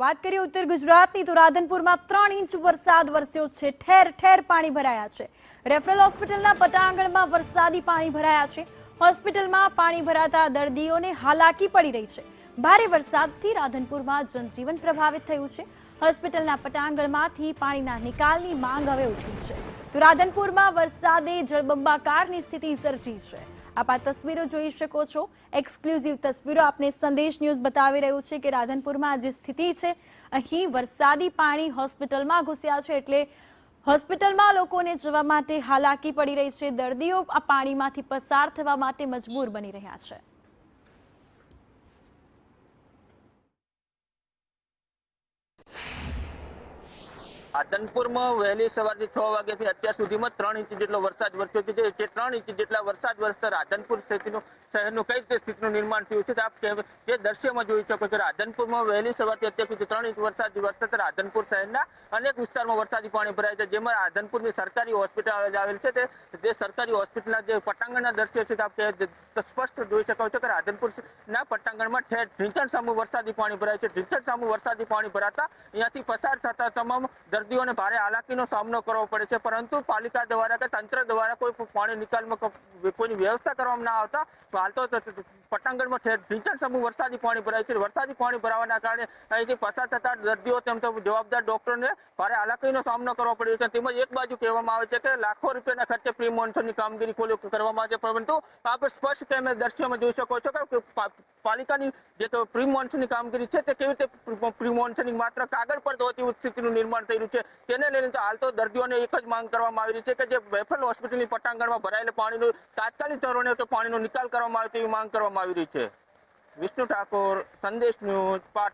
વાત કરીએ ઉત્તર ગુજરાતની તો રાધનપુરમાં 3 ઇંચ વરસાદ વરસ્યો છે। ઠેર ઠેર પાણી ભરાયા છે। રેફરલ હોસ્પિટલના પટાંગણમાં વરસાદી પાણી ભરાયા છે। હોસ્પિટલમાં પાણી ભરાતા દર્દીઓને હાલાકી પડી રહી છે। ભારે વરસાદથી રાધનપુરમાં જનજીવન પ્રભાવિત થયું છે। હોસ્પિટલના પટાંગણમાંથી પાણીના નિકાલની માંગ હવે ઉઠી છે। તો રાધનપુરમાં વરસાદે જળબંબાકારની સ્થિતિ સર્જી છે। આપ આ તસવીરો જોઈ શકો છો। એક્સક્લુઝિવ તસવીરો આપને સંદેશ ન્યૂઝ બતાવી રહ્યું છે કે રાધનપુરમાં જે સ્થિતિ છે, અહીં વરસાદી પાણી હોસ્પિટલમાં ઘૂસ્યા છે, એટલે હોસ્પિટલમાં લોકોને જવા માટે હાલાકી પડી રહી છે। દર્દીઓ આ પાણીમાંથી પસાર થવા માટે મજબૂર બની રહ્યા છે। રાધનપુરમાં વહેલી સવારથી 6 વાગ્યાથી અત્યાર સુધીમાં 3 ઇંચ જેટલો વરસાદ વરસ્યો છે। જે 3 ઇંચ જેટલા વરસાદ વરસતા રાધનપુર શહેરનું કઈ રીતે સ્થિતિનું નિર્માણ થયું છે, આપ જે દ્રશ્યમાં જોઈ શકો છો। રાધનપુરમાં વહેલી સવારથી અત્યાર સુધી 3 ઇંચ વરસાદ વરસતા રાધનપુર શહેરના અનેક વિસ્તારમાં વરસાદી પાણી ભરાય છે। જેમાં રાધનપુરની સરકારી હોસ્પિટલ આવેલ છે, તે સરકારી હોસ્પિટલના જે પટાંગણના દ્રશ્યો છે, આપ સ્પષ્ટ જોઈ શકો છો કે રાધનપુરના પટાંગણમાં ઢીંચણ સામું વરસાદી પાણી ભરાય છે। ઢીંચણ સામું વરસાદી પાણી ભરાતા અહીંયાથી પસાર થતા તમામ દર્દીઓને ભારે હાલાકીનો સામનો કરવો પડે છે, પરંતુ પાલિકા દ્વારા કે તંત્ર દ્વારા કોઈ પાણી નિકાલમાં કોઈની વ્યવસ્થા કરવામાં ના આવતા હાલ તો પટાંગણમાં ઢીંચણ સામું વરસાદી પાણી ભરાય છે। વરસાદી પાણી ભરાવાના કારણે અહીંથી પસાર થતા દર્દીઓ તેમ જવાબદાર ડોક્ટરોને ભારે હાલાકીનો સામનો કરવો પડ્યો છે। તેમજ એક બાજુ કહેવામાં આવે છે કે લાખો રૂપિયાના ખર્ચે પ્રી મોન્સૂનની કામગીરી કરવામાં આવે છે, પરંતુ આપ સ્પષ્ટ તમે દ્રશ્યમાં જોઈ શકો છો કે પાલિકાની જે પ્રી મોન્સૂનની કામગીરી છે તે કેવી રીતે પ્રી મોન્સૂનની માત્ર કાગળ પર હોતી સ્થિતિનું નિર્માણ થઈ રહ્યું છે। તેને લઈને હાલ તો દર્દીઓને એક જ માંગ કરવામાં આવી રહી છે કે જે રેફરલ હોસ્પિટલની પટાંગણમાં ભરાયેલા પાણીનો તાત્કાલિક ધોરણે તો પાણીનો નિકાલ કરવામાં આવે તેવી માંગ કરવામાં આવી રહી છે। વિષ્ણુ ઠાકોર, સંદેશ ન્યૂઝ, પાટણ।